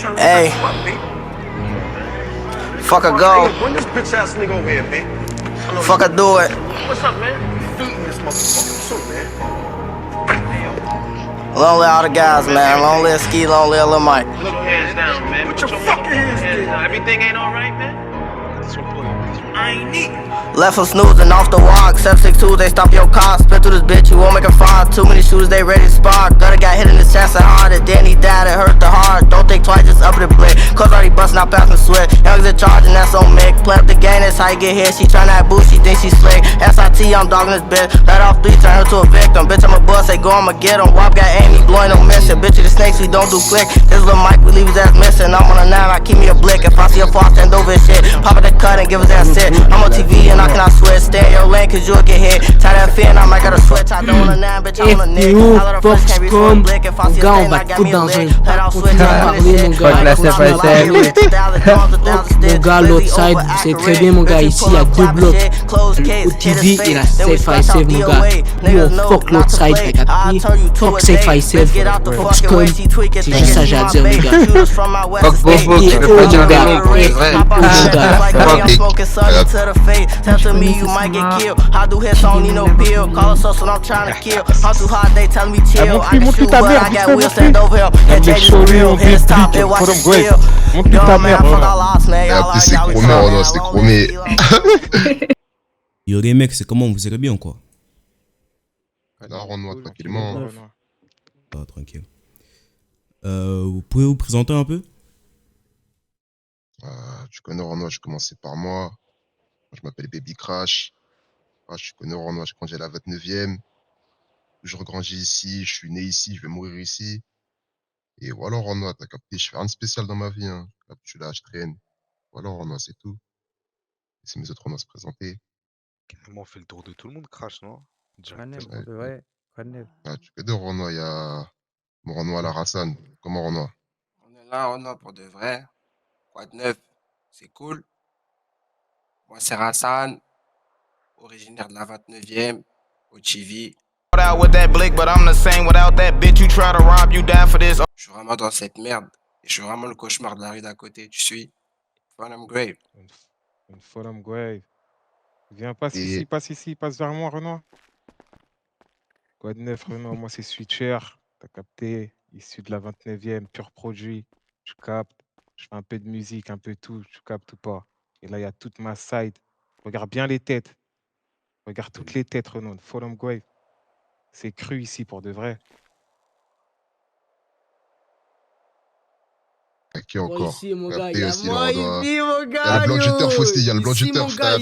Hey, fuck a go. Bring this bitch ass nigga over here, B. Fuck a do it. What's up, man? Beating this motherfucker. What's up, man? Long live all the guys, man. Long live Ski, long live Lil Mike. Put your hands down, man. Put your fucking hands down. Everything ain't alright, man? I ain't eating. Left them snoozing off the walk. 762, they stop your car. Spit through this bitch, you won't make a fire. Too many shooters, they ready to spark. Gunner got hit in the chest and hard. And then he died, it hurt the heart. Don't think twice, just up the blade. Cause already bustin' out past the sweat. Young's in charge and that's on Mick. Play up the game, that's how you get hit. She tryna act boo, she think she slick. SIT, I'm dogging this bitch. Let off 3, turn her to a victim. Bitch, I'm a bust, say go, I'ma get him. Wop got aim, he blowing no mission. Bitch, the snakes, we don't do click. This little Mike, we leave his ass missing. I'm on a 9, I keep me a blick. If I see a fall, stand over his shit. Pop at the cut and give his ass sit. I'm on TV and I cannot switch. Stay in your lane cause you'll get hit. Tie that fin, I might gotta switch. I don't want a 9, bitch, I'm on a nick. I let her flesh, can't be for a blick. If I see a thing, I got me a lick. Let off switch, I finish Mon gars, l'autre side, c'est très bien mon gars, ici il y a 2 blocs. OTV et la Safe I Save mon gars. Nous on fuck l'autre side, t'as capté? Fuck Safe I Save, fuck Scum. C'est juste ça j'ai à dire mon gars. Fuck Bobo, tu peux pas dire des noms pour les vrais. Tell to me you might get killed. I do hits, I don't need no pill. Call us when I'm trying to kill. I'm too hard, they tell me chill. I can shoot, but I got wheels stand over him. That J is real. Hit his top and watch it spill. Yo, man, I forgot lost, man. Y'all like c'est y'all chromé, Renaud, c'est chromé. Yo les mecs, c'est comment, vous allez bien quoi? Non, Renaud, tranquillement. Ah, tranquille. Vous pouvez vous présenter un peu? Tu connais Renaud, je commençais par moi. Je m'appelle Baby Crash. Je connais Renaud, je grandis à la 29e. Je grandis ici, je suis né ici, je vais mourir ici. Et voilà Renaud, t'as capté, je fais rien de spécial dans ma vie. Hein. Je suis là, je traîne. Voilà Renaud, c'est tout. C'est mes autres Renaud à se présenter. Carrément, on fait le tour de tout le monde, Crash, non? Ouais. Tu connais Renaud, il y a mon Renaud à la Rassan. Comment Renaud? On est là, on a pour de vrai. Quoi de neuf? C'est cool. Moi, c'est Rassan, originaire de la 29e, au Chivi. Je suis vraiment dans cette merde. Et je suis vraiment le cauchemar de la rue d'à côté. Tu suis? Fulham Grave. Une Fulham Grave. Viens, passe ici, passe vers moi, Renaud. Quoi de neuf, Renaud? Moi, c'est Switcher. T'as capté? Issu de la 29e, pur produit. Tu captes. Je fais un peu de musique, un peu tout. Tu captes ou pas? Et là, il y a toute ma side. Regarde bien les têtes. Regarde toutes les têtes, Renaud. Fulham Grave. C'est cru ici pour de vrai. Qui encore? Ici mon gars, Capté il y a aussi, moi Renaud. ici mon Il y a gars, le blanc du turf aussi, il y a le blanc du ici mon turf, gars,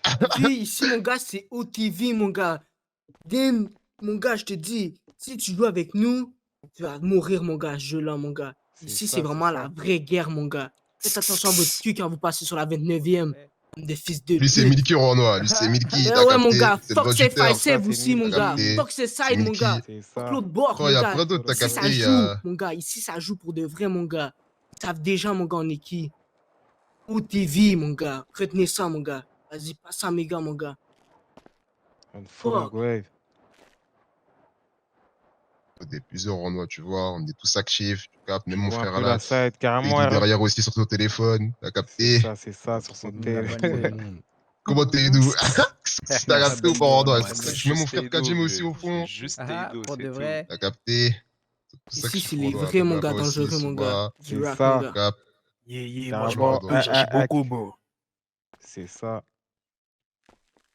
t'as capté? Ici mon gars, c'est OTV mon gars. Damn, mon gars, je te dis, si tu joues avec nous, tu vas mourir mon gars, je là mon gars. Ici c'est vraiment la vraie guerre mon gars. Faites attention à votre cul quand vous passez sur la 29e. Des fils de Lui, c'est pute. Milky Renaud, lui, c'est Milky, Ben t'as ouais mon capté? gars, C'est le fuck blanc du Safe I turf. Save aussi mon T'as gars. capté? Fuck ce side mon Milky. gars. C'est Fuck ça. l'autre bord Oh, mon il y a gars. plein d'autres, t'as Ici ça capté? joue mon gars, ici ça joue pour de vrai mon gars. Ils savent déjà mon gars on est qui. OTV mon gars, retenez ça mon gars. Vas-y, passe à mes gars mon gars. Une Fulham Fuck. Grave. On est plusieurs Renaud, tu vois, on est tous actifs, tu captes, même Tu mon vois un frère peu là, la side, il carrément. est derrière aussi sur son téléphone, t'as capté? C'est ça, sur son téléphone. Comment t'es d'où? T'as capté ou pas Renaud? Ouais, Je mets mon frère Kajim aussi au fond, Juste pour de vrai. t'as capté? C'est pour ça que Ici je c'est suis les Renaud, vrais mon Baba gars aussi, dangereux mon gars. Souba, Du C'est rap ça. mon gars. Cap. Moi, je Carrément. cherche beaucoup, bro. C'est ça.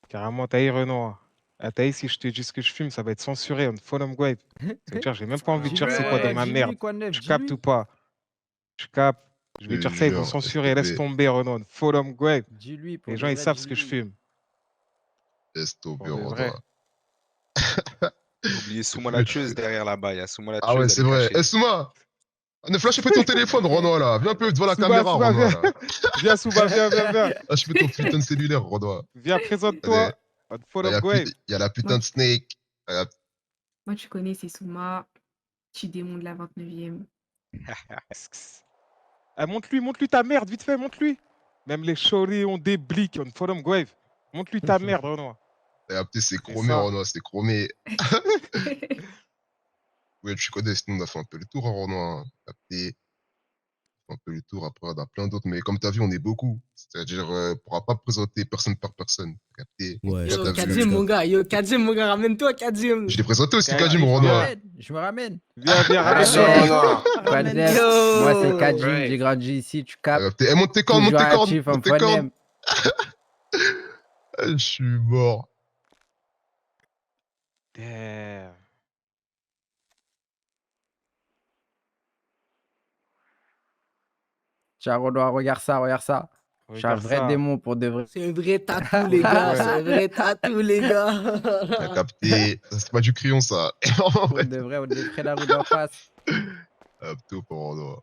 Carrément, taille Renaud. Ah, taille, si je te dis ce que je fume, ça va être censuré. On Fulham Grave. Ça veut dire, j'ai même pas envie de dire c'est quoi dans ma merde. Tu captes ou pas? Tu captes? Je vais dire ça, ils vont censurer. Laisse tomber, Renaud. Fulham Grave. Dis-lui. Les gens, ils savent ce que je fume. Laisse tomber Pour de Renaud. vrai. Oubliez Souma la tueuse derrière là-bas. Il y a Souma la tueuse. Ah ouais, elle c'est est vrai. cachée. Eh Souma! Ne flash pas ton téléphone, Renaud là. Viens un peu devant la Souba, caméra, Souba, Renaud viens. là. Viens, Souba, viens. Lâche ton putain de cellulaire, Renaud. Viens, présente-toi. On Fulham Grave. Il y a la putain de Snake. Moi, tu connais, c'est Souma, petit démon de la 29e. Ah, montre-lui ta merde, vite fait, montre-lui. Même les choris ont des blics, on Fulham Grave. Montre-lui ta merde, Renaud. C'est chromé, Renaud, c'est chromé. Ouais, tu connais, sinon on a fait un peu le tour, Renaud. un peu le tour. Après, on a plein d'autres. Mais comme tu as vu, on est beaucoup. C'est-à-dire, on pourra pas présenter personne par personne. T'as capté? Ouais, Toi, Yo, t'as Kadzim, vu. mon gars. Yo, Kadzim, mon gars. Ramène-toi, Kadzim. Je l'ai présenté aussi, Kadim, Kadim Renoir. Je me ramène. Viens, viens, Attention, ramène-le. Renoir. Quoi de neuf? Yo. Moi, c'est Kajim, Ouais. j'ai grandi ici, tu captes. Eh, monte tes cornes, monte Toujours tes cornes, actif en monte tes cornes. phonème. Je suis mort. Damn. Tiens, Renoir, regarde ça, regarde ça. Je suis un Regarde vrai ça. démon pour de vrai. C'est un vrai tatou, les gars. Ouais. C'est un vrai tatou, les gars. T'as capté. Ça, c'est pas du crayon, ça. Pour de vrai, on est près de la rue d'en face. Capté pour Renoir.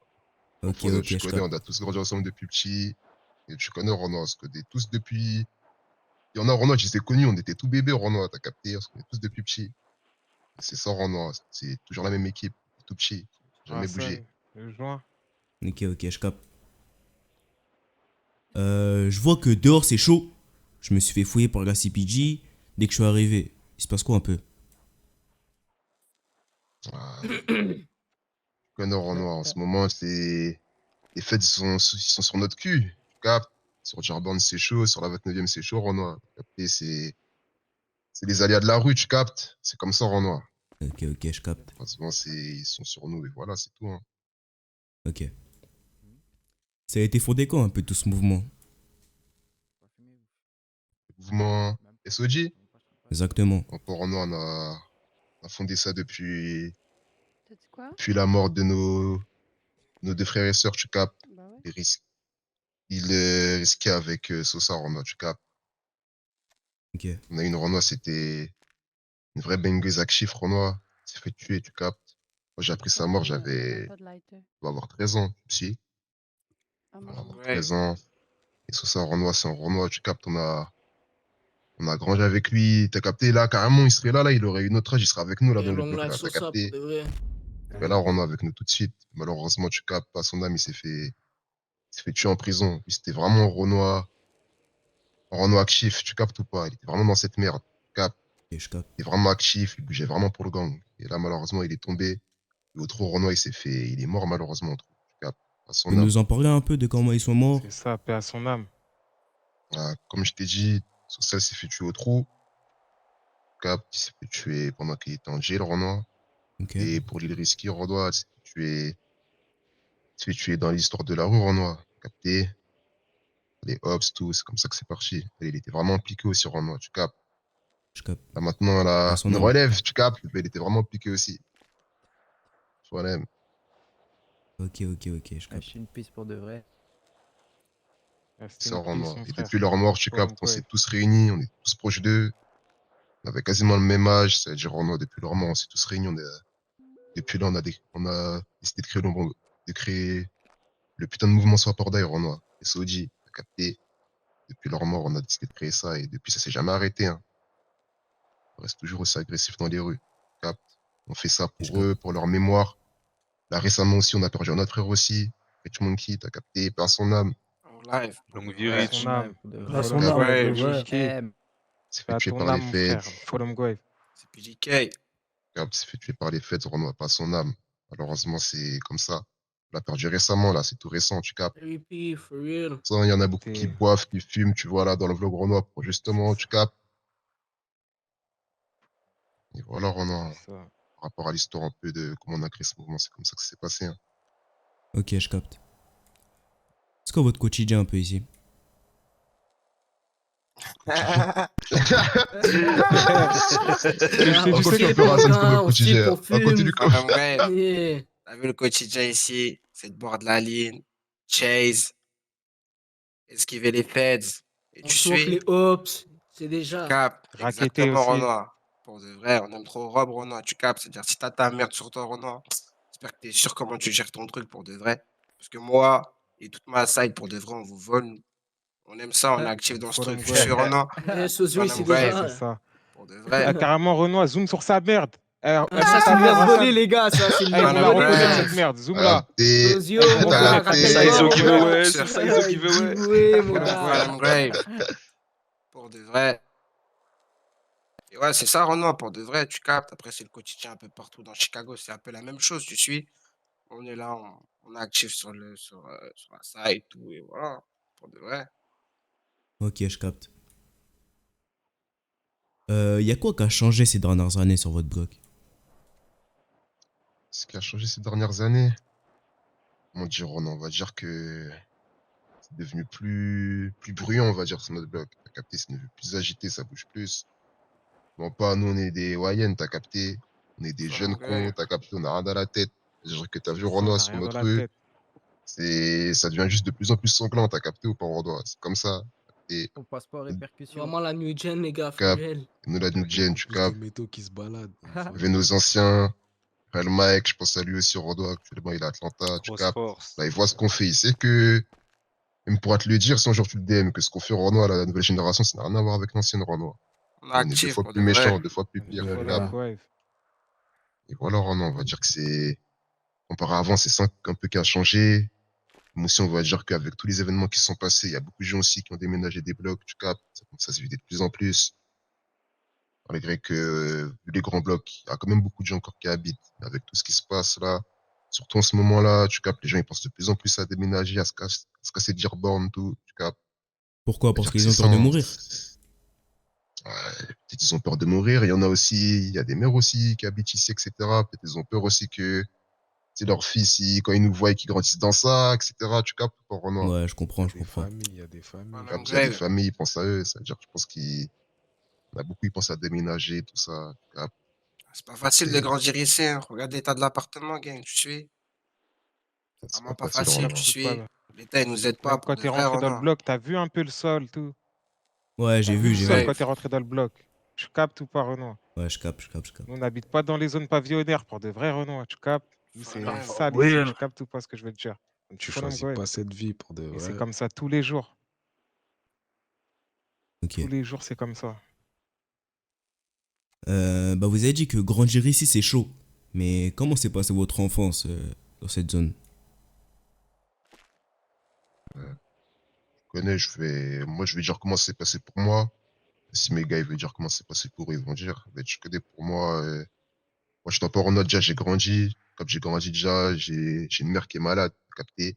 Ok, Renoir, ok, tu je connais, capte. on a tous grandi ensemble depuis petit. Et tu connais Renoir, parce que tous depuis. Il y en a Renoir, je les ai connus, on était tout bébés Renoir, t'as capté, parce qu'on est tous depuis petit. C'est ça Renoir, c'est toujours la même équipe, tout petit, jamais bougé. Hassan, le joint. Ok, ok, je capte. Je vois que dehors c'est chaud. Je me suis fait fouiller par la CPG. Dès que je suis arrivé, il se passe quoi un peu? Ah, tu connais Renoir, en ce moment, c'est. Les fêtes, ils sont sur notre cul, tu captes. Sur Djerban, c'est chaud, sur la 29e, c'est chaud, Renoir. T'as capté, c'est les aléas de la rue, tu captes. C'est comme ça, Renoir. Ok, ok, je capte. En ce moment, ils sont sur nous, et voilà, c'est tout. Hein. Ok. Ça a été fondé quand un peu tout ce mouvement? Mouvement SOG, Exactement. encore Renoir, on a fondé ça depuis T'as dit quoi? la mort de nos deux frères et sœurs, tu captes. Bah ouais. Il risquait avec Sosa Renoir, tu captes. Ok. On a eu une Renoir, c'était une vraie bengueuse actif Renoir. Il s'est fait tuer, tu captes. Moi, j'ai appris sa mort, On a je pas de lighter. dois avoir 13 ans, si. Ah, Je moi dois j'en avoir ai. Ouais. 13 ans. Et Sosa Renoir, c'est un Renoir, tu captes. On a grandi avec lui, t'as capté. Là, carrément, il serait là, il aurait eu notre âge, il serait avec nous, là, dans le Long bloc, life là, t'as sur ça, pour capté. de vrai. Mais là, Renoir avec nous tout de suite. Malheureusement, tu captes pas son âme, il s'est fait tuer en prison. Lui, c'était vraiment un Renoir actif, tu captes ou pas? Il était vraiment dans cette merde. Tu captes? Ok, je capte. Il est vraiment actif, il bougeait vraiment pour le gang. Et là, malheureusement, il est tombé. Et au trou, Renoir, il est mort, malheureusement, au trou. Tu captes? À Tu son peux âme. nous en parler un peu de comment ils sont morts? C'est ça, paix à son âme. Voilà, comme je t'ai dit, Social s'est fait tuer au trou. Tu captes? Il s'est fait tuer pendant qu'il était en jail, Renoir. Ok. Et pour l'île Risky, Renoir, il s'est fait tuer dans l'histoire de la rue, Renoir. Capté? Les Hobbs, tout, c'est comme ça que c'est parti. Et il était vraiment impliqué aussi, Renoir, tu captes? Je capte. Là, maintenant, À là, son une âme. relève, tu captes? Il était vraiment impliqué aussi. Voilà. Ok, ok, ok, je capte. Lâche une piste pour de vrai. Reste C'est une ça, piste, Renoir. mon Et frère. depuis leur mort, tu Forum captes, on s'est Quake. tous réunis, on est tous proches d'eux. On avait quasiment le même âge, c'est-à-dire Renoir, depuis leur mort, on s'est tous réunis. Depuis là, on a décidé de créer le putain de mouvement Swap d'ailleurs, Renoir. Et Soji, t'as capté. Depuis leur mort, on a décidé de créer ça et depuis, ça s'est jamais arrêté. Hein. On reste toujours aussi agressif dans les rues. Tu captes. On fait ça Je pour capte. eux, pour leur mémoire. Là, récemment aussi, on a perdu un autre frère aussi. Rich Monkey, t'as capté, par son âme. En live. Longue Ouais. vie, Paix à Rich. son âme. Pour de À vrai. son Cap. âme, Ouais, pour de vrai. PJK. M. S'est Paix fait à tuer ton par les âme, mon frère. feds. Forum Quake. C'est PJK. Cap s'est fait tuer par les feds, Renoir, pas son âme. Malheureusement, c'est comme ça. On l'a perdu récemment, là, c'est tout récent, tu captes. RIP, for real. Ça, il y en a beaucoup qui T'es- boivent, qui fument, tu vois, là, dans le vlog Renoir, pour justement, tu captes. Et voilà, Renoir, C'est ça. par rapport à l'histoire un peu de comment on a créé ce mouvement, c'est comme ça que ça s'est passé. Hein. Ok, je capte. C'est quoi votre quotidien un peu ici? On sais continue que un peu Hassan, c'est comme le on style quotidien. qu'on On continue fume. comme Forum Quake. Yeah. T'as vu le quotidien ici? C'est de boire de la ligne, chase, esquiver les feds. Et On tu smoke suis? les hops. C'est Tu déjà. captes. Raqueté Exactement, aussi. Renoir. Pour de vrai, on aime trop Rob, Renoir. Tu captes. C'est-à-dire, si t'as ta merde sur toi, Renoir, j'espère que t'es sûr comment tu gères ton truc pour de vrai. Parce que moi et toute ma side, pour de vrai, on vous vole. On aime ça, on est actif dans ce truc. Forum Tu suis, Quake. Renoir? Eh, Sozio, Fun c'est and C'est ça, Grave. c'est déjà. ça. Pour de Ah, vrai. carrément, Renoir, zoom sur sa merde. Ah, Montre ça, c'est ta une merde, merde volée, Hassan. les gars. Ça, c'est une Eh, merde Fun and montre volée, la ça. cette merde. Zoom là. Capté. Sozio, Eh, mon montre gars, la tête. Size rappelle-toi. au mon giveaway, gars. sur Size au giveaway. Giveaway, mon Forum gars. Fun and Grave. Pour de vrai. Et ouais, c'est ça, Renoir, pour de vrai, tu captes. Après, c'est le quotidien un peu partout dans Chicago. C'est un peu la même chose, tu suis. On est là, On est actif sur la site et tout, et voilà, pour de vrai. Ok, je capte. Y a quoi qui a changé ces dernières années sur votre bloc? Ce qui a changé ces dernières années, comment dire, on va dire que c'est devenu plus bruyant, on va dire, sur notre bloc. T'as capté, c'est devenu plus agité, ça bouge plus. Bon, pas nous, on est des YN, t'as capté. On est des jeunes cons, t'as capté, on a rien dans la tête. C'est-à-dire que t'as vu C'est ça, on Renoir a sur rien dans notre la rue, tête. ça devient juste de plus en plus sanglant, t'as capté ou pas, Renoir? C'est comme ça. Et On passe pas aux répercussions. Vraiment la new gen, les gars, for cap, real. nous, la new gen, tu capes. métaux qui se baladent. Il y avait nos anciens, Real Mike, je pense à lui aussi, Renoir, actuellement, il est à Atlanta, tu Grosse capes. force. Là, il voit ce qu'on fait, il sait que, même pour te le dire, si un jour tu le DM, que ce qu'on fait Renoir, la nouvelle génération, ça n'a rien à voir avec l'ancienne Renoir. On est On est 2 actif fois pour plus de vrai. méchants, 2 fois plus pire, tu capes. Wave. Et voilà, Renoir, on va dire que c'est, comparé à avant, c'est ça un peu qui a changé. Mais aussi, on va dire qu'avec tous les événements qui sont passés, il y a beaucoup de gens aussi qui ont déménagé des blocs, tu captes, ça se vit de plus en plus. Malgré que, vu les grands blocs, il y a quand même beaucoup de gens encore qui habitent. Mais avec tout ce qui se passe là, surtout en ce moment-là, tu captes, les gens ils pensent de plus en plus à déménager, à se casser de Dearborn, tout, tu captes. Pourquoi? Parce C'est-à-dire que qu'ils ont c'est peur ça, de hein. mourir. Ouais, peut-être ils ont peur de mourir. Il y en a aussi, il y a des mères aussi qui habitent ici, etc. Peut-être ils ont peur aussi que, c'est leur fils, quand ils nous voient et qu'ils grandissent dans ça, etc. Tu captes, pas, Renoir? Ouais, je comprends, je Des comprends. familles, il y a des familles. Voilà, Capte, il y a des grave. familles, ils pensent à eux. Ça veut dire, je pense qu'il y en a beaucoup, ils pensent à déménager, tout ça. Tu captes. C'est pas facile de Et grandir ici, hein. Regarde l'état de l'appartement, gang, tu suis. c'est Vraiment pas pas facile, facile, tu Renoir. suis. L'État, il nous aide pas Même pour quand de t'es vrai, rentré dans le Renoir. bloc, t'as vu un peu le sol, tout. Ouais, T'as j'ai vu vu, le j'ai sol vu. quand t'es rentré dans le bloc. Tu captes ou pas, Renoir? Ouais, je capte, je capte, je capte. Nous, on n'habite pas dans les zones pavillonnaires pour de vrai, Renoir. Tu captes? Nous, c'est Voilà. sale ici. real. Tu captes ou pas ce que je veux te dire? Tu Faut choisis l'homme, pas cette vie pour de Et c'est vrai. comme ça tous les jours. Ok. Tous les jours, c'est comme ça. Bah, vous avez dit que grandir ici, c'est chaud. Mais comment s'est passée votre enfance dans cette zone? Je connais, moi, je vais dire comment c'est passé pour moi. Si mes gars, ils veulent dire comment c'est passé pour eux, ils vont dire. Mais je connais pour moi, moi, je suis pas en autre déjà, j'ai grandi. Comme j'ai grandi déjà, j'ai une mère qui est malade, capté.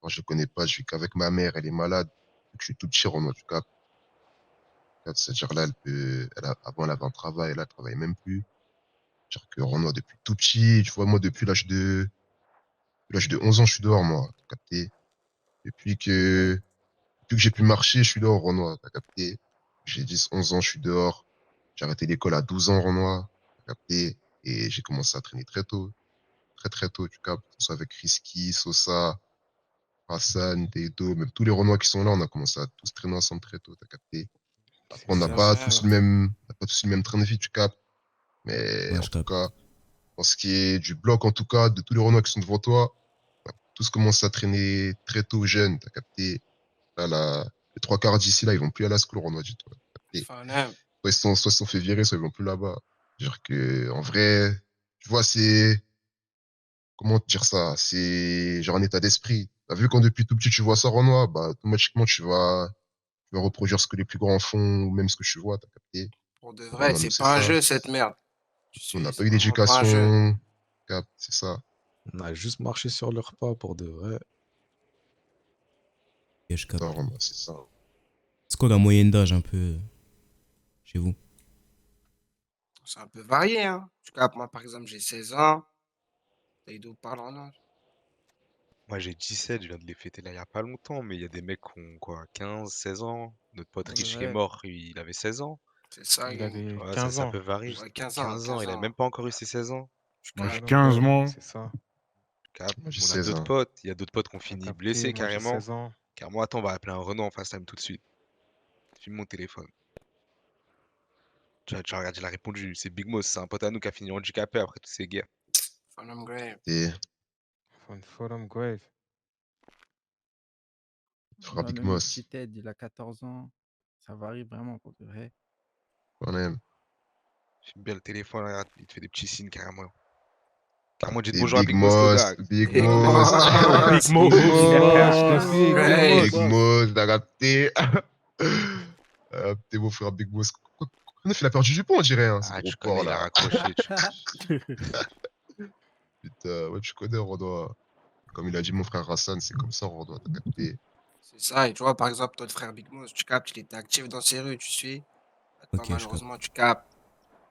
Moi, je connais pas, je vis qu'avec ma mère, elle est malade. Donc, je suis tout petit, en tu captes. C'est-à-dire là, avant, elle avait un travail, là, elle travaille même plus. C'est-à-dire que Renaud, depuis tout petit, tu vois, moi, depuis l'âge de 11 ans, je suis dehors, moi, t'as capté. Depuis que, depuis que j'ai pu marcher, je suis dehors, Renoir, t'as capté. J'ai 10, 11 ans, je suis dehors. J'ai arrêté l'école à 12 ans, Renoir, t'as capté. Et j'ai commencé à traîner très tôt, très très tôt, tu captes. Que ce soit avec Risky, Sosa, Hassan, Dedo, même tous les Renois qui sont là, on a commencé à tous traîner ensemble très tôt, t'as capté. Après, on n'a ça, pas c'est tous ça. le même train de vie, tu captes. Mais Ouais, en je tout capte. cas, en ce qui est du bloc, en tout cas, de tous les Renois qui sont devant toi, on a tous commencé à traîner très tôt, jeunes, t'as capté. Là, les trois quarts d'ici, là, ils vont plus à la school, Renoir, dis-toi. T'as capté. Enfin, Soit ils sont fait virer, soit ils vont plus là-bas. Dire que, en vrai, tu vois, c'est, comment te dire ça? C'est genre un état d'esprit. T'as vu quand depuis tout petit tu vois ça, Renoir, bah, automatiquement, tu vas reproduire ce que les plus grands font, ou même ce que tu vois, t'as capté. pour de vrai, Renoir, nous, c'est c'est pas un ça. jeu, cette merde. Tu On n'a suis, pas c'est eu vraiment pas un jeu. d'éducation, cap, c'est ça. On a juste marché sur leur pas pour de vrai. Ok, je capte. Non, Renoir, c'est ça. C'est quoi la moyenne d'âge un peu chez vous? C'est un peu varié, hein. Tu captes, moi, par exemple, j'ai 16 ans. T'as d'autres parlent en âge. Moi j'ai 17, je viens de les fêter là il y a pas longtemps, mais il y a des mecs qui ont quoi, 15, 16 ans. Notre pote Pour de riche, il est vrai. mort, il avait 16 ans. C'est ça, Il gang. avait Ouais, 15 ça ans. peut varier. Ouais, 15 ans, 15 ans, 15 il a ans. même pas encore eu ses 16 ans. Moi, Faut l'homme, ouais, c'est ça. Cap. Moi, j'ai On a 16 d'autres ans. potes, il y a d'autres potes qui ont T'as fini capté, blessés moi j'ai carrément. 16 ans. Carrément, attends, on va appeler un Renault en FaceTime tout de suite. Filme mon téléphone. Tu regardes, il a répondu, c'est Big Moss, c'est un pote à nous qui a fini handicapé après toutes ces guerres. Phantom Grave. Et, Faut l'homme, Grave. frère Moi, Big même le Moss, petit Ted, il a 14 ans. Ça varie vraiment pour de vrai. quand même. Filme bien le téléphone, regarde, il te fait des petits signes carrément. Carrément, dites Et bonjour à Big Big Moss, le Moss, gars. Big Big Moss, Big Moss. Mo. Big Je Moss. t'appuie, Big Grave. Big Mo. Moss, t'as capté. T'es mon frère Big Boss. Il a perdu du poids, on dirait, hein, ce Ah, gros tu porc connais, il a là. raccroché. Putain, ouais, tu connais, Rodois. Comme il a dit mon frère Hassan, c'est comme ça, Renoir, t'as capté. C'est ça, et tu vois, par exemple, notre frère Big Mouse, tu captes, il était actif dans ces rues, tu suis. Maintenant, Ok, je capte. malheureusement, tu captes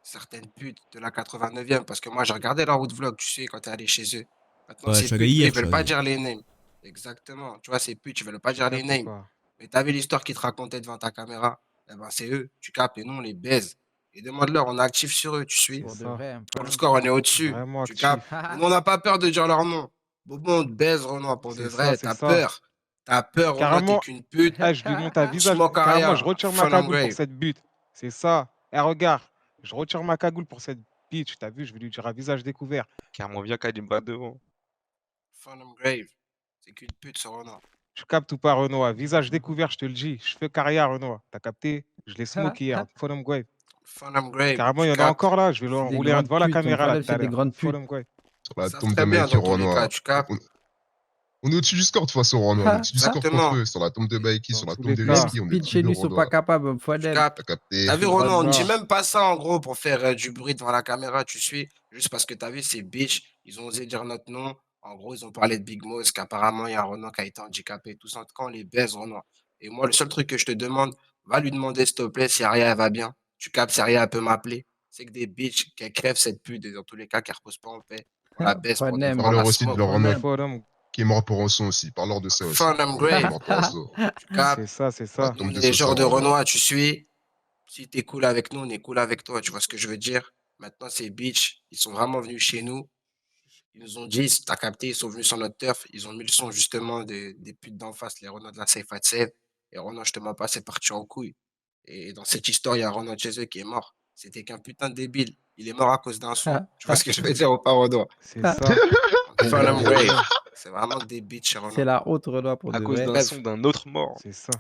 certaines putes de la 89e, parce que moi, j'ai regardé leur route vlog, tu sais, quand t'es allé chez eux. Maintenant, Ouais, je ces suis allé putes, eux, hier, ils je suis veulent pas allé. dire les names. Exactement. Tu vois, ces putes, ils veulent pas dire les Capte ou names. pas? Mais t'as vu l'histoire qu'ils te racontaient devant ta caméra? Eh ben, c'est eux, tu captes, et nous, on les baise. Et demande-leur, on est actif sur eux, tu suis. C'est Pour de ça. vrai. Pour le score, on est au-dessus, Vraiment tu captes. actif. Mais nous, on n'a pas peur de dire leur nom. Bobo, on te baise, Renoir, pour de C'est ça, vrai. c'est T'as ça. peur. T'as peur, Renoir, t'es Carrément, qu'une pute. je lui monte un visage. Smoke Carrément, je Aria, retire ma Fun and cagoule pour Grave. cette butte. C'est ça. Eh, regarde, je retire ma cagoule pour cette bitch. T'as vu, je vais lui dire un visage découvert. Carrément, viens Kadimba devant. Fun and Grave. C'est qu'une pute, ce Renoir. Tu captes ou pas, Renoir? Visage découvert, je te le dis. Je fais carrière, Renoir. T'as capté? Je l'ai smoké hier. Follow me Grave. Fun and Grave. Carrément, il Tu y en a captes. encore là. Je vais le C'est des rouler un grandes devant la putes. caméra là Fallait, tout à c'est des l'heure. grandes Follow putes. me Grave. Sur la Ils savent tombe de très bien Mikey, dans tous les cas, Renoir. tu captes. On est au-dessus du score, de toute façon, Renoir. On est au-dessus du score contre Exactement. eux. Sur la tombe de Mikey, Dans sur la tous tombe les de cas. Même Whisky, on est speed plus chez de lui sont pas Renoir. capables. Tu Fadel. captes. T'as capté. T'as vu, Bras Renoir, on ne dit bas. même pas ça, en gros, pour faire du bruit devant la caméra, tu suis. Juste parce que t'as vu, ces bitches, ils ont osé dire notre nom. En gros, ils ont parlé de Big Mouse, qu'apparemment, il y a un Renoir qui a été handicapé. Tout ça, en tout cas, on les baise, Renoir. Et moi, le seul truc que je te demande, va lui demander, s'il te plaît, si Aria, elle va bien. Tu captes, si Aria, elle peut m'appeler. C'est que des bitches, qu'elle crève cette pute, et dans tous les cas, qu'elle repose pas en paix. On la baisse pour de vrai, on Parle-leur la aussi de smoke. leur Renoir Follow me. qui est mort pour rançon aussi. Parle-leur de ça aussi. Fun and Renoir qui est Grave. mort pour rançon. Tu captes. C'est ça, c'est Sur la ça. Nous, tombe on de est les ce genres soir, de Renoir. Renoir, tu suis. Si t'es cool avec nous, on est cool avec toi. Tu vois ce que je veux dire? Maintenant, ces bitches, ils sont vraiment venus chez nous. Ils nous ont dit, t'as capté, ils sont venus sur notre turf. Ils ont mis le son justement des putes d'en face, les Renault de la Safe at Save. Et Renault, je te mens pas, c'est parti en couille. Et dans cette histoire, il y a un Renault de chez eux qui est mort. C'était qu'un putain de débile. Il est mort à cause d'un son. Tu vois ce que je veux dire ou pas, Renault? C'est ça. Fun and Grave. C'est vraiment des bitches chez Renault. C'est la haute Renoir pour À de cause vrai. d'un Bref. son d'un autre mort. C'est ça.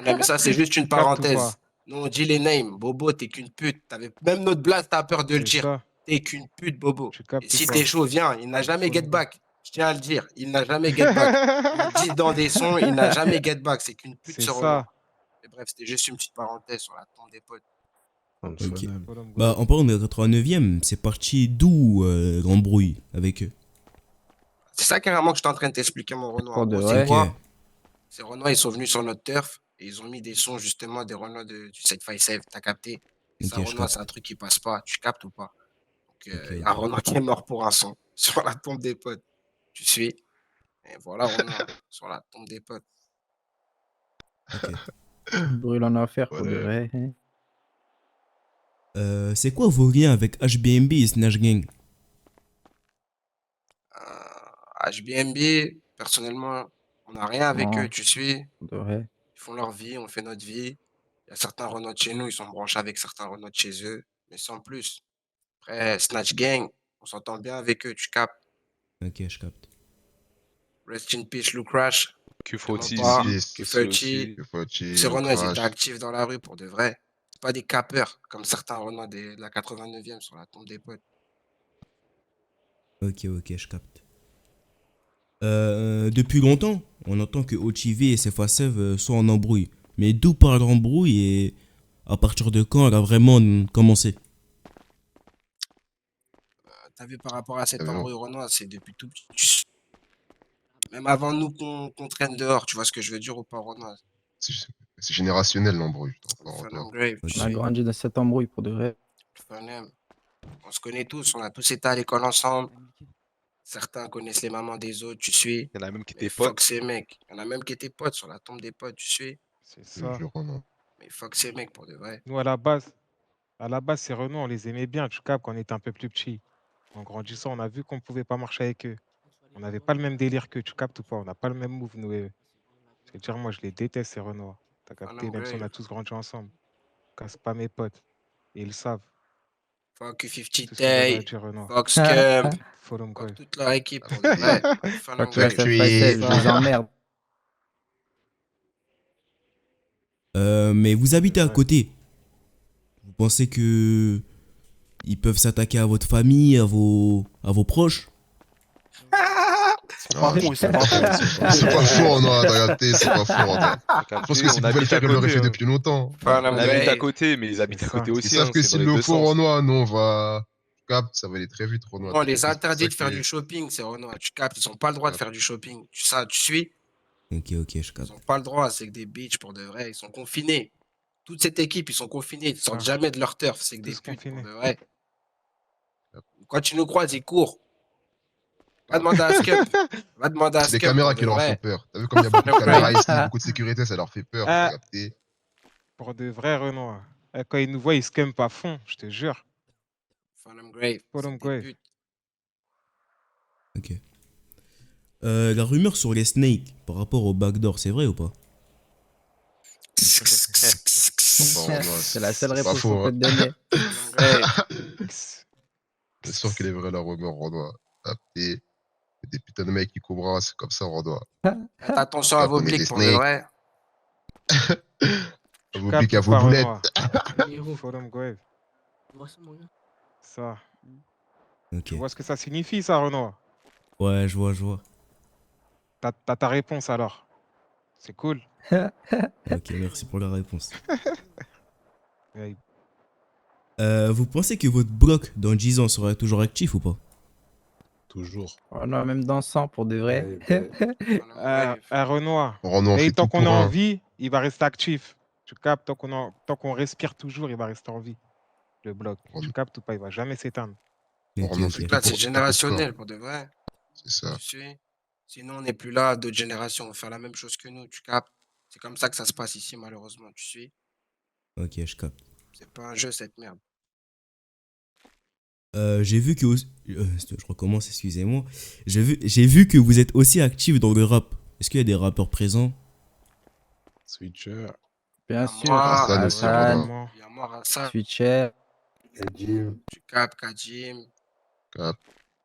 Mais ça, c'est juste une Capte ou parenthèse. pas? Nous, on dit les names. Bobo, t'es qu'une pute. Même notre blast, t'as peur de le C'est dire. ça. T'es qu'une pute, Bobo. Tu Et captes ou si pas? t'es chaud, viens. Il n'a jamais Follow get me. back. Je tiens à le dire. Il n'a jamais get back. Il dit dans des sons, il n'a jamais get back. C'est qu'une pute C'est sur Renoir. ça. Mais bref, c'était juste une petite parenthèse sur la tombe des potes. Ok. Follow me Bah, Grave. en parlant de la 89e, c'est parti d'où l'embrouille avec eux? C'est ça carrément que je suis en train de t'expliquer, mon Renoir. En Pour de gros, vrai. c'est quoi? Ok. Ces Renois, ils sont venus sur notre turf et ils ont mis des sons justement des Renois du 757. T'as capté? Et ça, Ok, je Renoir, capte. c'est un truc qui passe pas. Tu captes ou pas? Donc, Ok, il y a un ok. Renoir qui est mort pour un son sur la tombe des potes. Tu suis? Et voilà, Renoir, sur la tombe des potes. Ok. Brûle en enfer pour de Ouais. vrai. C'est quoi vos liens avec HBMB et Snatch Gang? HBMB, personnellement, on n'a rien avec Non, eux, tu suis? pour de vrai. Ils font leur vie, on fait notre vie. Il y a certains Renault de chez nous, ils sont branchés avec certains Renault de chez eux, mais sans plus. Après, Snatch Gang, on s'entend bien avec eux, tu captes. Ok, je capte. Rest in peace, Lou Crash. Que Je te mens faut-il pas. Fils, Que Que faut-il? que faut-il, Ces le Renault, ils étaient crash. actifs dans la rue pour de vrai. C'est pas des capeurs, comme certains Renault de la 89e sur la tombe des potes. Ok, ok, je capte. Depuis longtemps, on entend que OTV et CFA7 sont en embrouille. Mais d'où parle l'embrouille et à partir de quand elle a vraiment commencé? T'as vu par rapport à cette Ah bon. embrouille Renault, c'est depuis tout petit. Même avant nous qu'on traîne dehors, tu vois ce que je veux dire ou pas, Renault? C'est générationnel l'embrouille. T'en Fun parles and pas. Grave, Ok. tu On a suis? grandi dans cette embrouille pour de vrai. Fun and- On se connaît tous, on a tous été à l'école ensemble. Certains connaissent les mamans des autres, tu suis? Il y en a même qui Mais étaient fuck potes. ces mecs. Il y en a même qui étaient potes sur la tombe des potes, tu suis? C'est Je te ça. jure, Renoir. Mais fuck ces mecs pour de vrai. Nous, à la base, ces Renault, on les aimait bien, tu captes, quand on était un peu plus petits. En grandissant, on a vu qu'on ne pouvait pas marcher avec eux. On n'avait pas le même délire qu'eux, tu captes ou pas? On n'a pas le même move, nous et eux. Je veux dire, moi, je les déteste, ces Renault. T'as Fun capté, and même si on a Grave. tous grandi ensemble. Casse pas mes potes. Et ils le savent. Fuck U50 Tout ce que j'avais à Tay. dire, Renault. Fuck Scump. Follow me Fuck Grave. toute leur équipe Ah, pour de vrai. Fun and Fuck la Grave. self Tuer. je les emmerde. Mais vous habitez à Ouais. côté. Vous pensez que ils peuvent s'attaquer à votre famille, à vos proches? Ah, C'est pas faux. c'est pas faux, Renoir, t'as capté, c'est pas faux, Renoir. T'as Je capté, pense que s'ils on pouvaient le habite à faire, ils l'auraient côté. fait Hein. depuis longtemps. Fun On and habite à Grave. côté, mais ils habitent à C'est côté ça. Ils aussi. savent Hein, que c'est dans s'il les le deux faut, sens. Renoir, nous, on va captes, ça va aller très vite, Renoir. On les t'inquiète pas, c'est pour interdit ça de faire que- du shopping, c'est Renoir. Tu captes, ils ont pas le droit de faire du shopping. Tu suis? Ok, ok, je Ils capte. ont pas le droit, c'est que des bitches pour de vrai. Ils sont confinés. Toute cette équipe, ils sont confinés. Ils sortent Ah. jamais de leur turf, c'est que des Tous putes pour confinés. de vrai. Quand tu nous croises, ils courent. Va demander à Scup. Va demander à C'est les Scup caméras pour qui de leur font vrai. peur. T'as vu comme il y a beaucoup de caméras ici, beaucoup de sécurité, ça leur fait peur. Ah. T'as capté? Pour de vrai, Renoir. Quand ils nous voient, ils scump à fond, je te jure. Fulham Grave. Fulham c'est des Grave. putes. Ok. La rumeur sur les snakes par rapport au backdoor, c'est vrai ou pas? C'est la seule pas réponse faux, qu'on peut hein. te donner. Fulham Grave. C'est sûr qu'elle est vraie, la rumeur, Renoir. Capté? Des putains de mecs qui Cobra, c'est comme ça, Renoir. Faites attention à Ça vos connaît blics des pour de snakes. vrai. À vos captes blics, à ou vos pas, boulettes. Renoir Héros. Fulham Grave. Vois ça, mon gars. Ça. Ok. Tu vois ce que ça signifie, ça, Renoir? Ouais, je vois, je vois. T'as ta réponse alors. C'est cool. Ok, merci pour la réponse. Ouais, Vous pensez que votre bloc dans 10 ans sera toujours actif ou pas? Toujours. Oh non, même dans 100 pour de vrai. Renoir. Renoir, on Et fait tant tout qu'on est pour en un. vie, il va rester actif. Tu captes, tant qu'on respire toujours, il va rester en vie. Le bloc. Tu captes ou pas, il va jamais s'éteindre. Ok, Renoir, on ok. fait tout Là, pour c'est générationnel pour de vrai. C'est ça. Tu sais. Sinon, on n'est plus là, d'autres générations vont faire la même chose que nous, tu captes. C'est comme ça que ça se passe ici, malheureusement, tu suis. Ok, je capte. C'est pas un jeu, cette merde. J'ai vu que... je recommence, excusez-moi. J'ai vu que vous êtes aussi actif dans le rap. Est-ce qu'il y a des rappeurs présents? Switcher. Bien Il y a sûr. moi, Hassan aussi, Hassan, Renoir. il y a moi, Rassan, Switcher. tu captes, Kajim. Cap.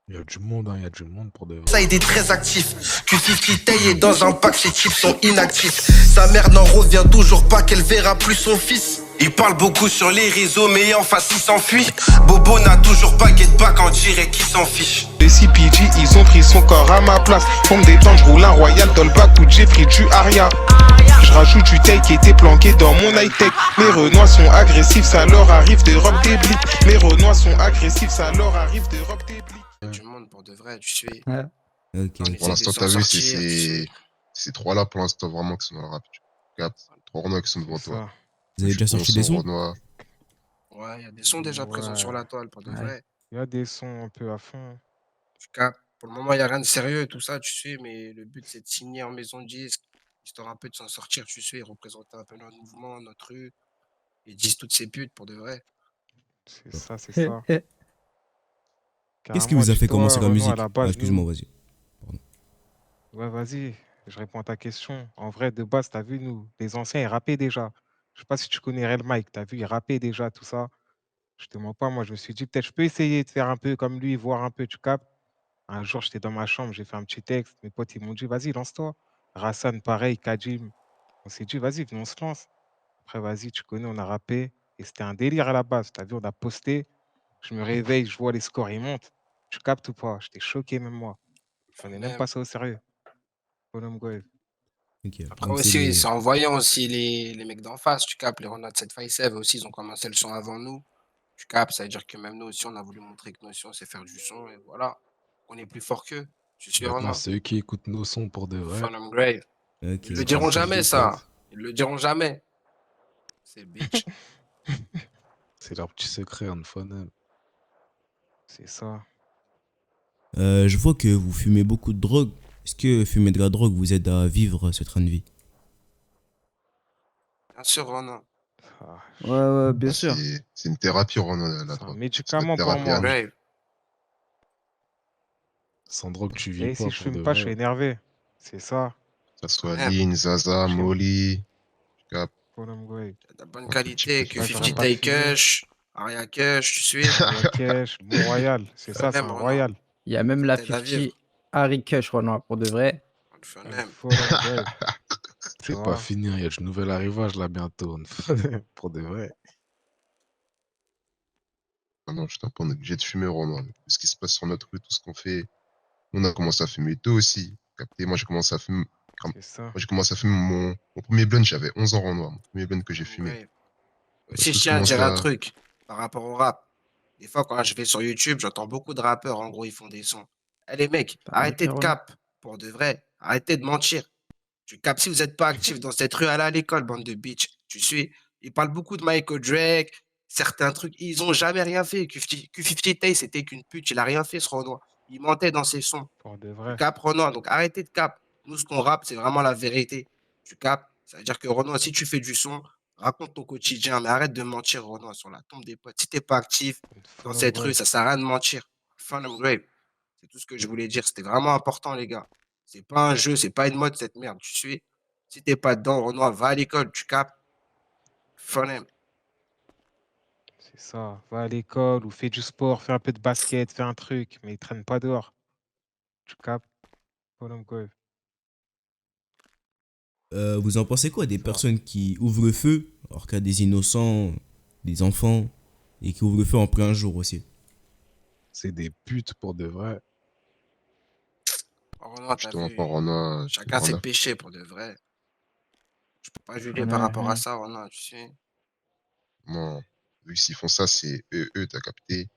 Il y a du monde, hein, il y a du monde pour de vrai. Ça, il est très actif. Q50 taillé dans un pack, ses types sont inactifs. Sa mère n'en revient toujours pas qu'elle verra plus son fils. Il parle beaucoup sur les réseaux, mais en face il s'enfuit. Bobo n'a toujours pas get back, on dirait qu'il s'en fiche. Les CPG, ils ont pris son corps à ma place. Pour me détendre, je roule un Royal dans le bac où j'ai pris du Aria. Je rajoute du take qui était planqué dans mon high-tech. Les Renois sont agressifs, ça leur arrive de rock des blics. Les Renois sont agressifs, ça leur arrive de rock des blics. Il y a du monde pour de vrai, tu sais. Ok. On Pour l'instant, essaie de t'as s'en vu, sortir, tu sais. c'est ces trois-là pour l'instant vraiment qui sont dans le rap. Tu captes? 3 Renois qui sont devant C'est toi. ça. Vous avez déjà sorti des sons? Renoir. Ouais, il y a des sons déjà présents sur la toile, pour de vrai. Il y a des sons un peu à fond. Tu captes. Pour le moment, il n'y a rien de sérieux et tout ça, tu sais, mais le but, c'est de signer en maison de disque, histoire un peu de s'en sortir, tu sais, représenter un peu notre mouvement, notre rue, et disent toutes ces putes, pour de vrai. C'est ça, c'est ça. Qu'est-ce qui vous a fait Dis-toi, commencer la Renaud, musique? à la base, Excuse-moi, nous- vas-y. Ouais, vas-y, je réponds à ta question. En vrai, de base, t'as vu, nous, les anciens, ils rappaient déjà. Je sais pas si tu connais Real Mike, t'as vu, ils rappaient déjà, tout ça. Je te mens pas, moi, je me suis dit, peut-être, je peux essayer de faire un peu comme lui, voir un peu, tu captes. Un jour, j'étais dans ma chambre, j'ai fait un petit texte. Mes potes, ils m'ont dit, vas-y, lance-toi. Rassan, pareil, Kajim. On s'est dit, vas-y, viens, on se lance. Après, vas-y, tu connais, on a rappé. Et c'était un délire à la base. T'as vu, on a posté. Je me réveille, je vois les scores, ils montent. Tu captes ou pas? J'étais choqué, même moi. Je prenais même pas ça au sérieux. Bonhomme Goël. Ok. Après Donc, c'est aussi, les- c'est en voyant aussi les mecs d'en face, tu captes, les Renois de 757 aussi, ils ont commencé le son avant nous. Tu captes, ça veut dire que même nous aussi, on a voulu montrer que nous aussi, on sait faire du son, et voilà. On est plus fort qu'eux. Tu suis Maintenant, Renoir. c'est eux qui écoutent nos sons pour de vrai. Fulham Grave. Ok. Ils le diront jamais, ça. Ils le diront jamais. C'est bitch. C'est leur petit secret, un phonème. C'est ça. Je vois que vous fumez beaucoup de drogue. Est-ce que fumer de la drogue vous aide à vivre ce train de vie? Bien sûr, Renoir. Ouais, bien sûr. C'est une thérapie, Renoir, la C'est un drogue. médicament C'est pour une moi. thérapie à vie. Grave. Sans drogue, tu vis Et pas si je pour de fume pas, je suis vrai. énervé. C'est ça. Que ça soit Ouais. Lean, Zaza, J'aime. Molly. Tu captes? Bonhomme Goël. De la bonne Un petit qualité, peu que Là, de 50 j'aurais pas Tay fumé. Kush, Aria Kush, tu suis. Marrakech, Mont-Royal. C'est ça, c'est Fulham, un Renoir. royal. Il y a même la t'aide à 50 vivre. Harry Kush, Renoir, pour de vrai. Fulham. Bonhomme Goël. Tu C'est pas vois. fini, il y a du nouvel arrivage là bientôt. Pour de vrai. Ah non, je on est obligé de fumer, Renoir. Ce qui se passe sur notre rue, tout ce qu'on fait. On a commencé à fumer tôt aussi. Capté? Moi, j'ai commencé à fumer. C'est ça. Moi, j'ai commencé à fumer mon premier blunt, j'avais 11 ans, Renoir. Mon premier blunt que j'ai fumé. Grave. On a Aussi, je tous tiens à commencé dire un à- truc par rapport au rap. Des fois, quand je vais sur YouTube, j'entends beaucoup de rappeurs, en gros, ils font des sons. Eh les mecs, T'as arrêtez arrêté, de Renaud? cap, pour de vrai. Arrêtez de mentir. Tu captes si vous n'êtes pas actif dans cette rue, allez à l'école, bande de bitch. Tu suis? Ils parlent beaucoup de Michael Drake, certains trucs, ils ont jamais rien fait. Q50 Tay, c'était qu'une pute, il a rien fait, ce Renoir. Il mentait dans ses sons. Pour de Tu vrai. capes, Renoir, donc arrêtez de cap. Nous, ce qu'on rappe, c'est vraiment la vérité. Tu capes? Ça veut dire que Renoir, si tu fais du son, raconte ton quotidien, mais arrête de mentir, Renoir, sur la tombe des potes. Si t'es pas actif dans Follow cette rue, Grave. ça sert à rien de mentir. Phantom Grave. C'est tout ce que je voulais dire. C'était vraiment important, les gars. C'est pas un jeu, c'est pas une mode, cette merde. Tu suis? Si t'es pas dedans, Renoir, va à l'école, tu capes. Phantom. C'est ça. Va à l'école ou fais du sport, fais un peu de basket, fais un truc, mais traîne pas dehors. Tu capes? Follow Grave. Vous en pensez quoi des personnes qui ouvrent le feu alors qu'il y a des innocents, des enfants, et qui ouvrent le feu en plein jour aussi? C'est des putes pour de vrai. Renoir, t'as Justement, vu? pas Renoir. Chacun ses Renoir. péchés, pour de vrai. Je peux pas juger Ouais, par rapport à ouais. ça, Renoir, tu sais. Non. Vu que s'ils font ça, c'est eux, t'as capté.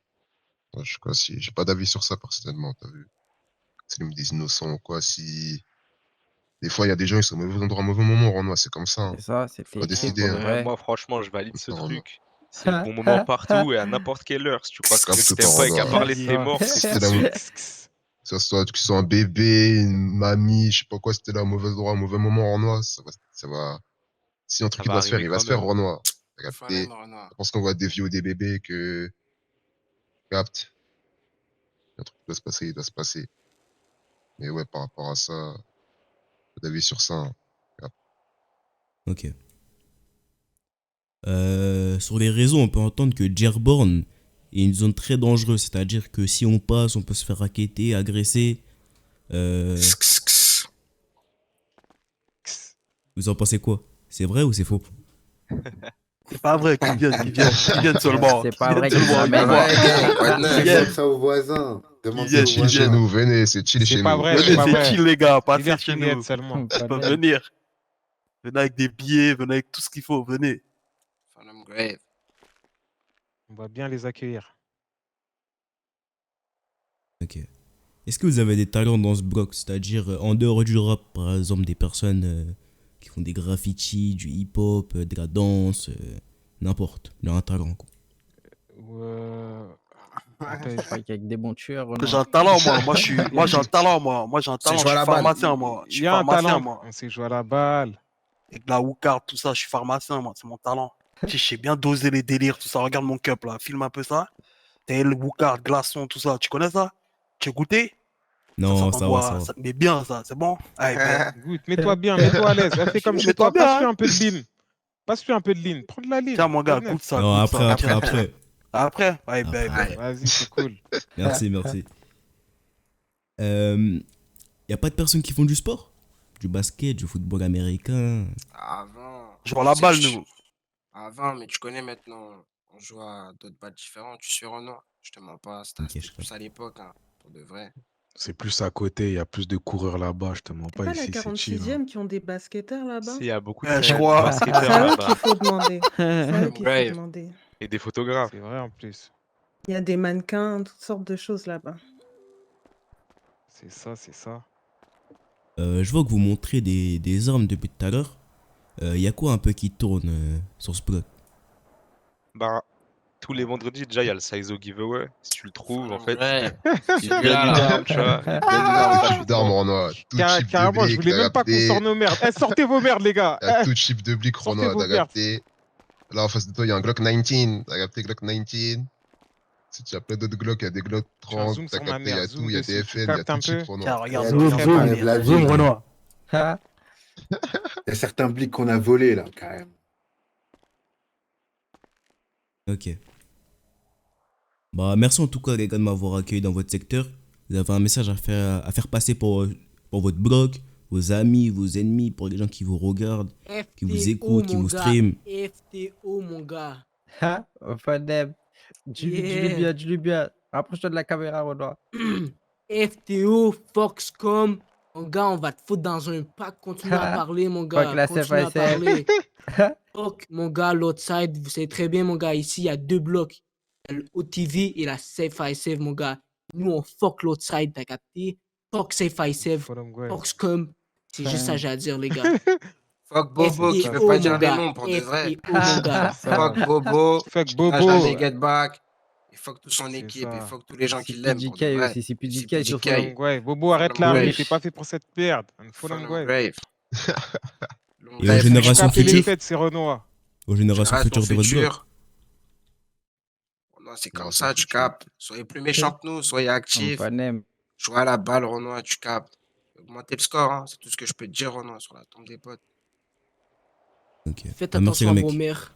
Moi, je sais pas si. J'ai pas d'avis sur ça, personnellement, t'as vu. C'est même des innocents ou quoi. Si. Des fois, il y a des gens, ils sont au mauvais endroit, au mauvais moment, Renoir. C'est comme ça. Hein. C'est ça, c'était Faut pas écrit décider. pour de Hein. vrai. Moi, franchement, je valide ce Ça, Renoir. truc. C'est le bon moment partout et à n'importe quelle heure. Si tu crois que Capte t'aimes pas, pas et qu'à Renoir. parler de tes morts, Si c'est c'était tout de là, suite. que ça soit que ce soit un bébé, une mamie, je sais pas quoi, c'était là au mauvais endroit, au mauvais moment, Renoir. Ça va. Si un truc Ça il va doit se faire, arriver il va quand se faire, même. Renoir. T'as capté. Phantom, Renoir. Je pense qu'on voit des vieux ou des bébés que. Capte. Un truc qui doit se passer, il doit se passer. Mais ouais, par rapport à ça, pas d'avis sur ça. Hein. Ok. Sur les réseaux, on peut entendre que Dearborn est une zone très dangereuse, c'est-à-dire que si on passe, on peut se faire racketter, agresser. Vous en pensez quoi? C'est vrai ou c'est faux? C'est pas vrai qu'ils viennent seulement. C'est pas vrai qu'ils amènent. Qu'ils viennent. ça aux voisins. C'est chill chez nous, venez, c'est chill chez C'est pas nous. vrai, Venez, c'est pas c'est vrai. chill, les gars, passez Divers chez Juliette nous. seulement. Ils peuvent venir. Venez avec des billets, venez avec tout ce qu'il faut, venez. Phantom Grave. On va bien les accueillir. Ok. Est-ce que vous avez des talents dans ce bloc? C'est-à-dire, en dehors du rap, par exemple, des personnes qui font des graffitis, du hip-hop, de la danse, n'importe. Il y a un talent, quoi. Je croyais qu'avec des bons tueurs. Que j'ai un talent, moi j'ai un talent, moi j'ai un talent, je suis pharmacien, moi. Je Il suis y a un pharmacien, talent. moi. On sait jouer à la balle. Avec de la hookard, tout ça, je suis pharmacien, moi, c'est mon talent. Je sais bien doser les délires, tout ça. Regarde mon cup, là, filme un peu ça. Tel, hookard, glaçon, tout ça. Tu connais ça? Tu as goûté? Non, ça va, ça va. Ça te met bien, ça, c'est bon? Allez, ben. Goûte, mets-toi bien, mets-toi à l'aise. Fais comme chez Mets-toi toi. bien, Passe-lui hein. un peu de ligne. Passe-lui un peu de ligne. Prends de la ligne. Tiens, mon gars, Honnête. goûte ça. Non, goûte ça. après. Après? Ouais, ben, ben. Vas-y, c'est cool. Merci. Y a pas de personnes qui font du sport? Du basket, du football américain? Avant. Je vois la c'est- balle, je- nous. Avant, mais tu connais maintenant, on joue à d'autres balles différentes. Tu suis Renoir. Je te mens pas. C'était plus à l'époque, hein, pour de vrai. C'est plus à côté, il y a plus de coureurs là-bas, je te mens C'est pas pas la ici, c'est chill. 46e qui ont des basketteurs là-bas? Si, il y a beaucoup Ouais, de je crois. basketteurs C'est à eux là-bas. qu'il faut demander. C'est à eux qu'il faut Grave. demander. Et des photographes. C'est vrai en plus. Il y a des mannequins, toutes sortes de choses là-bas. C'est ça, c'est ça. Je vois que vous montrez des armes depuis tout à l'heure. Y a quoi un peu qui tourne sur ce bloc? Bah, tous les vendredis, déjà, il y a le Saizo Giveaway. Si tu le trouves, en fait, Ouais. il donne une arme, tu vois. Il donne une arme Tout gratuitement. type d'armes, Renoir. Tout type de Carrément, je blick, voulais t'as même pas qu'on capté. sorte nos merdes. Eh, sortez vos merdes, les gars. Il y a Eh, tout type de blick, sortez Renoir, vos t'as merdes. capté. Là, en face de toi, il y a un Glock 19. T'as capté Glock 19. Si tu as plein d'autres Glocks, il y a des Glock Tu as un 30. zoom T'as sur ma capté, il y a mère, tout, zoom il y a dessus, des tu FN, il y a captes un tout type, peu. Tiens, Renoir. regarde, Zoom, regarde, zoom, regarde, la zoom, vie. Renoir. Il y a certains blics qu'on a volés là, quand même. Ok. Bah, merci en tout cas, les gars, de m'avoir accueilli dans votre secteur. Vous avez un message à faire passer pour votre blog, vos amis, vos ennemis, pour les gens qui vous regardent, qui vous FTO, écoutent, qui mon vous gars. streament. FTO, mon gars. Ha, Fadem. Yeah. Dis-lui bien. Rapproche-toi de la caméra, Renoir. FTO, Foxcom. Mon gars, on va te foutre dans un pack. Continue à parler, mon Fuck gars. la Continue à CFASF. parler. Fuck, mon gars, l'autre side. Vous savez très bien, mon gars, ici, il y a 2 blocs. Le OTV et la Safe I-Save, mon gars. Nous, on fuck l'autre side, t'as capté? Fuck Safe I-Save, fuck Scum. C'est juste ça que j'ai à dire, les gars. Fuck Bobo qui veut pas dire des noms pour de vrai. mon gars. Fuck Bobo. Fuck qui Bobo. n'a jamais get back. Et fuck toute son équipe. Et fuck tous les gens qui l'aiment. pour de PDK vrai. aussi, c'est PDK C'est sur PDK. Fulham Grave. Bobo, arrête là, il était pas fait pour cette perte. Fulham Grave. Grave. Et aux générations Taper les futures, têtes, c'est Renoir. aux générations futures de votre bloc. Non, c'est comme ça, tu captes. Soyez plus méchants que nous, soyez actifs. Jouez à la balle, Renoir, tu captes. Augmentez le score, hein. c'est tout ce que je peux te dire, Renoir, sur la tombe des potes. Ok. Faites Ah, merci, attention les à vos mecs. mères.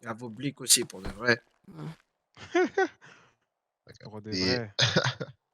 Et à vos blics aussi, pour de vrai. Pour de vrai.